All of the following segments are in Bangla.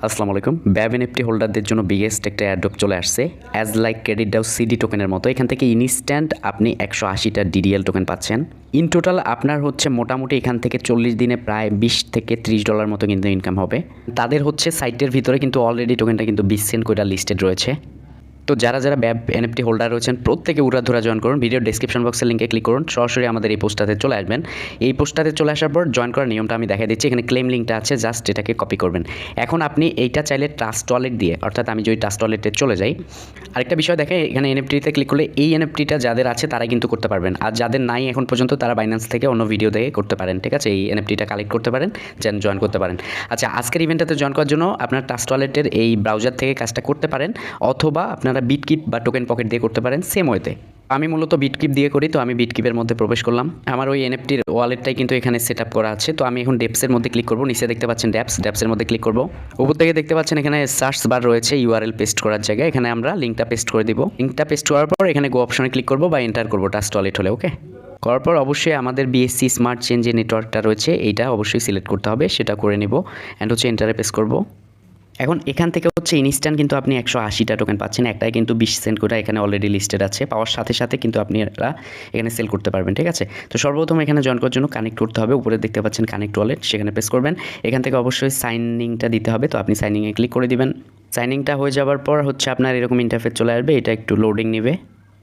আসসালামু আলাইকুম। BABTNFT হোল্ডারদের জন্য বিগেস্ট একটা এয়ারড্রপ চলে আসছে অ্যাজ লাইক ক্রেডিট দাও সিডি টোকেনের মতো। এখান থেকে ইনস্ট্যান্ট আপনি 180টা DDL টোকেন পাচ্ছেন। ইন টোটাল আপনার হচ্ছে মোটামুটি এখান থেকে 40 দিনে প্রায় $20 থেকে $30 মতো কিন্তু ইনকাম হবে। তাদের হচ্ছে সাইটের ভিতরে কিন্তু অলরেডি টোকেনটা কিন্তু 20 সেন্ট করে লিস্টেড রয়েছে। তো যারা BABTNFT হোল্ডার রয়েছেন প্রত্যেকে উড়াধুরা জয়েন করুন। ভিডিও ডেসক্রিপশন বক্সের লিঙ্কে ক্লিক করুন, সরাসরি আমাদের এই পোস্টটাতে চলে আসবেন। এই পোস্টটাতে চলে আসার পর জয়েন করার নিয়মটা আমি দেখিয়ে দিচ্ছি। এখানে ক্লেম লিঙ্কটা আছে, জাস্ট এটাকে কপি করবেন। এখন আপনি এইটা চাইলে ট্রাস্ট ওয়ালেট দিয়ে, অর্থাৎ আমি যদি ট্রাস্ট ওয়ালেটে চলে যাই, আরেকটা বিষয় দেখে এখানে এনএফটিতে ক্লিক করলে এই এনএফটিটা যাদের আছে তারাই কিন্তু করতে পারবেন, আর যাদের নাই এখন পর্যন্ত তারা বাইন্যান্স থেকে অন্য ভিডিও দেখে করতে পারেন। ঠিক আছে, এই এনএফটিটা কালেক্ট করতে পারেন, যেন জয়েন করতে পারেন। আচ্ছা, আজকের ইভেন্টটাতে জয়েন করার জন্য আপনার ট্রাস্ট ওয়ালেটের এই ব্রাউজার থেকে কাজটা করতে পারেন, অথবা আপনারা বিটকিপ বা টোকেন পকেট দিয়ে করতে পারেন সেম ওয়েতে। আমি মূলত বিটকিপ দিয়ে করি, তো আমি বিটকিপের মধ্যে প্রবেশ করলাম। আমার ওই এনএফটির ওয়ালেটটাই কিন্তু এখানে সেট আপ করা আছে। তো আমি এখন ডেপসের মধ্যে ক্লিক করব। নিচে দেখতে পাচ্ছেন ডেপসের মধ্যে ক্লিক করব। উপর থেকে দেখতে পাচ্ছেন এখানে সার্চ বার রয়েছে, ইউআরএল পেস্ট করার জায়গায়। এখানে আমরা লিঙ্কটা পেস্ট করে দিব। লিঙ্কটা পেস্ট করার পর এখানে গো অপশনে ক্লিক করব বা এন্টার করব ট্রাস্ট ওয়ালেট হলে। ওকে, করার পর অবশ্যই আমাদের বিএসসি স্মার্ট চেইন যে নেটওয়ার্কটা রয়েছে এইটা অবশ্যই সিলেক্ট করতে হবে, সেটা করে নেব অ্যান্ড হচ্ছে এন্টারে প্রেস করব। এখন এখান থেকে হচ্ছে ইনস্ট্যান্ট কিন্তু আপনি 180টা টোকেন পাচ্ছেন। একটাই কিন্তু 20 সেন্ট করে এখানে অলরেডি লিস্টেড আছে। পাওয়ার সাথে সাথে কিন্তু আপনি এখানে সেল করতে পারবেন। ঠিক আছে, তো সর্বপ্রথম এখানে জয়েন করার জন্য কানেক্ট করতে হবে। উপরে দেখতে পাচ্ছেন কানেক্ট ওয়ালেট, সেখানে প্রেস করবেন। এখান থেকে অবশ্যই সাইনিংটা দিতে হবে, তো আপনি সাইনিংয়ে ক্লিক করে দিবেন। সাইনিংটা হয়ে যাওয়ার পর হচ্ছে আপনার এরকম ইন্টারফেস চলে আসবে, এটা একটু লোডিং নেবে।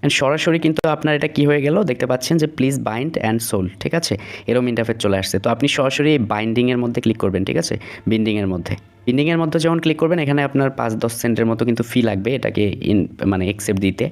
অ্যান্ড সরাসরি কিন্তু আপনার এটা কি হয়ে গেল দেখতে পাচ্ছেন যে প্লিজ বাইন্ড অ্যান্ড সোল। ঠিক আছে, এরকম ইন্টারফেস চলে আসছে। তো আপনি সরাসরি এই বাইন্ডিংয়ের মধ্যে ক্লিক করবেন। ঠিক আছে, বিন্ডিংয়ের মধ্যে যখন ক্লিক করবেন এখানে আপনার 5-10 সেন্টের মতো কিন্তু ফি লাগবে এটাকে অ্যাকসেপ্ট দিতে।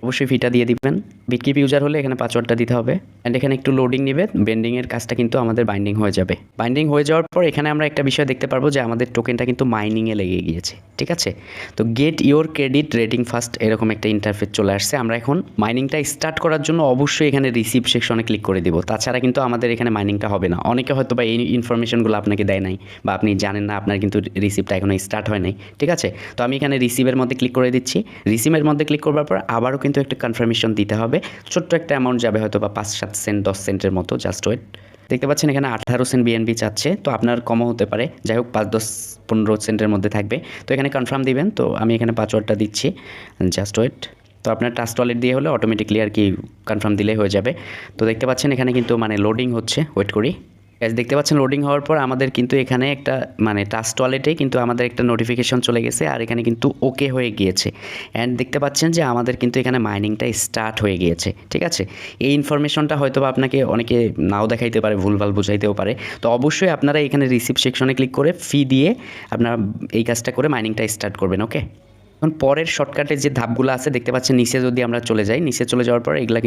অবশ্যই ফিটা দিয়ে দিবেন। বিটকিপ ইউজার হলে এখানে পাসওয়ার্ডটা দিতে হবে। অ্যান্ড এখানে একটু লোডিং নেবে, বেন্ডিংয়ের কাজটা কিন্তু আমাদের বাইন্ডিং হয়ে যাবে। বাইন্ডিং হয়ে যাওয়ার পর এখানে আমরা একটা বিষয় দেখতে পারবো যে আমাদের টোকেনটা কিন্তু মাইনিংয়ে লেগে গিয়েছে। ঠিক আছে, তো gate your credit rating first এরকম একটা ইন্টারফেস চলে আসছে। আমরা এখন মাইনিংটা স্টার্ট করার জন্য অবশ্যই এখানে রিসিভ সেকশনে ক্লিক করে দিব, তাছাড়া কিন্তু আমাদের এখানে মাইনিংটা হবে না। অনেকে হয়তো বা এই ইনফরমেশনগুলো আপনাকে দেয় নাই বা আপনি জানেন না, আপনার কিন্তু রিসিভটা এখনো স্টার্ট হয় নাই। ঠিক আছে, তো আমি এখানে রিসিভের মধ্যে ক্লিক করে দিচ্ছি। রিসিভের মধ্যে ক্লিক করবার পর আবারও কিন্তু একটা কনফার্মেশন দিতে হবে। ছোট্ট একটা অ্যামাউন্ট যাবে, হয়তো বা 5-7 সেন্ট 10 সেন্টের মতো, জাস্ট ওয়েট। দেখতে পাচ্ছেন এখানে 18 সেন্ট বিএনবি চাচ্ছে, তো আপনার কমও হতে পারে। যাই হোক 5-10-15 সেন্টের মধ্যে থাকবে। তো এখানে কনফার্ম দিবেন, তো আমি এখানে পাসওয়ার্ডটা দিচ্ছি, জাস্ট ওয়েট। তো আপনার ট্রাস্ট ওয়ালেট দিয়ে হলে অটোমেটিকলি আর কি কনফার্ম দিলেই হয়ে যাবে। তো দেখতে পাচ্ছেন এখানে কিন্তু লোডিং হচ্ছে, ওয়েট করি। দেখতে পাচ্ছেন লোডিং হওয়ার পর আমাদের কিন্তু এখানে একটা ট্রাস্ট ওয়ালেটে কিন্তু আমাদের একটা নোটিফিকেশন চলে গেছে, আর এখানে কিন্তু ওকে হয়ে গিয়েছে। অ্যান্ড দেখতে পাচ্ছেন যে আমাদের কিন্তু এখানে মাইনিংটা স্টার্ট হয়ে গিয়েছে। ঠিক আছে, এই ইনফরমেশনটা হয়তো বা আপনাকে অনেকে নাও দেখাইতে পারে, ভুলভাল বুঝাইতেও পারে। তো অবশ্যই আপনারা এখানে রিসিভ সেকশনে ক্লিক করে ফি দিয়ে আপনারা এই কাজটা করে মাইনিংটা স্টার্ট করবেন। ওকে, এখন পরের শর্টকাটের যে ধাপগুলো আছে দেখতে পাচ্ছেন নিচে যদি আমরা চলে যাই, নিচে চলে যাওয়ার পর এগুলা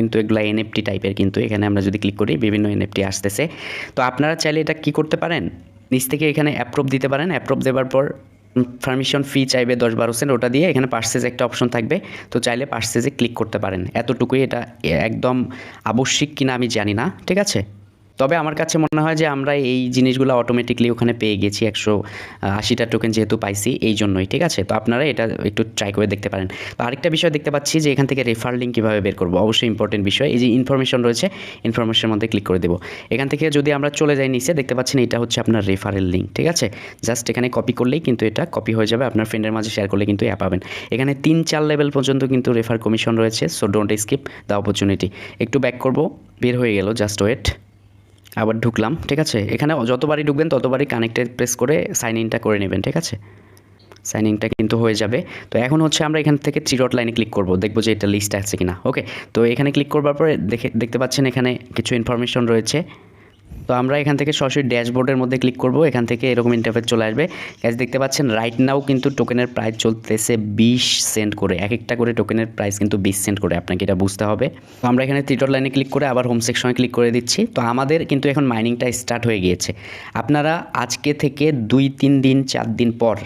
এনএফটি টাইপের, কিন্তু এখানে আমরা যদি ক্লিক করি বিভিন্ন এনএফটি আসতেছে। তো আপনারা চাইলে এটা কি করতে পারেন, নিচ থেকে এখানে অ্যাপ্রুভ দিতে পারেন। অ্যাপ্রুভ দেওয়ার পর পারমিশন ফি চাইবে 10-12 সেন্ট, ওটা দিয়ে এখানে পার্সেজ একটা অপশন থাকবে, তো চাইলে পার্সেজে ক্লিক করতে পারেন। এতটুকুই, এটা একদম আবশ্যিক কিনা আমি জানি না। ঠিক আছে, তবে আমার কাছে মনে হয় যে আমরা এই জিনিসগুলো অটোমেটিকলি ওখানে পেয়ে গেছি, 180টা টোকেন যেহেতু পাইছি এই জন্যই। ঠিক আছে, তো আপনারা এটা একটু ট্রাই করে দেখতে পারেন। তো আরেকটা বিষয় দেখতে পাচ্ছি যে এখান থেকে রেফার লিঙ্ক কীভাবে বের করবো, অবশ্যই ইম্পর্টেন্ট বিষয়। এই যে ইনফরমেশন রয়েছে, ইনফরমেশনের মধ্যে ক্লিক করে দেবো। এখান থেকে যদি আমরা চলে যাই নিচে দেখতে পাচ্ছেন এটা হচ্ছে আপনার রেফারেল লিঙ্ক। ঠিক আছে, জাস্ট এখানে কপি করলেই কিন্তু এটা কপি হয়ে যাবে, আপনার ফ্রেন্ডের মাঝে শেয়ার করলে কিন্তু পাবেন। এখানে 3-4 লেভেল পর্যন্ত কিন্তু রেফার কমিশন রয়েছে, so don't skip the opportunity. একটু ব্যাক করবো, বের হয়ে গেল, জাস্ট ওয়েট। আবার ঢুকলাম। ঠিক আছে, এখানে যতবারই ঢুকবেন ততবারই কানেক্টে প্রেস করে সাইন ইনটা করে নেবেন। ঠিক আছে, সাইন ইনটা কিন্তু হয়ে যাবে। তো এখন হচ্ছে আমরা এখান থেকে 3 ডট লাইনে ক্লিক করব, দেখবো যে এটা লিস্ট আছে কিনা। ওকে, তো এখানে ক্লিক করবার পরে দেখতে পাচ্ছেন এখানে কিছু ইনফরমেশন রয়েছে। তো আমরা এখান থেকে সরাসরি ড্যাশবোর্ডের মধ্যে ক্লিক করব, এখান থেকে এরকম ইন্টারফেস চলে আসবে। গ্যাস দেখতে পাচ্ছেন রাইট নাও কিন্তু টোকেনের প্রাইস চলতেছে 20 সেন্ট করে, এক একটা করে টোকেনের প্রাইস কিন্তু 20 সেন্ট করে, আপনাকে এটা বুঝতে হবে। তো আমরা এখানে 3 ডট লাইনে ক্লিক করে আবার হোম সেকশনে ক্লিক করে দিচ্ছি। তো আমাদের কিন্তু এখন মাইনিংটা স্টার্ট হয়ে গিয়েছে। আপনারা আজকে থেকে 2-3 দিন 4 দিন পর,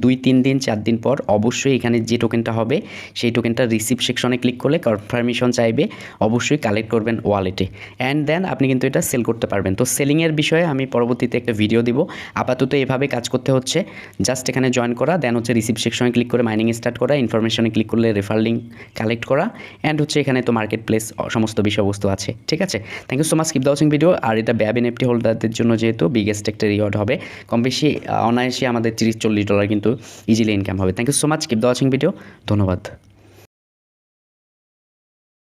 2-3 দিন 4 দিন পর অবশ্যই এখানে যে টোকেনটা হবে সেই টোকেনটা রিসিভ সেকশনে ক্লিক করলে কনফার্মেশন চাইবে, অবশ্যই কালেক্ট করবেন ওয়ালেটে, অ্যান্ড দেন আপনি কিন্তু এটা সেল করতে পারবেন। তো সেলিংয়ের বিষয়ে আমি পরবর্তীতে একটা ভিডিও দিব। আপাতত এভাবে কাজ করতে হচ্ছে, জাস্ট এখানে জয়েন করা, দেন হচ্ছে রিসিভ সেকশনে ক্লিক করে মাইনিং স্টার্ট করা, ইনফরমেশনে ক্লিক করলে রেফার লিঙ্ক কালেক্ট করা, অ্যান্ড হচ্ছে এখানে তো মার্কেট প্লেস সমস্ত বিষয়বস্তু আছে। ঠিক আছে, thank you so much, keep the watching video. আর এটা BAB NFT হোল্ডারদের জন্য যেহেতু বিগেস্ট একটা রিওয়ার্ড হবে, কম বেশি অনায়াসে আমাদের $30-40 কিন্তু ইজিলি ইনকাম হবে। Thank you so much, keep the watching video. ধন্যবাদ।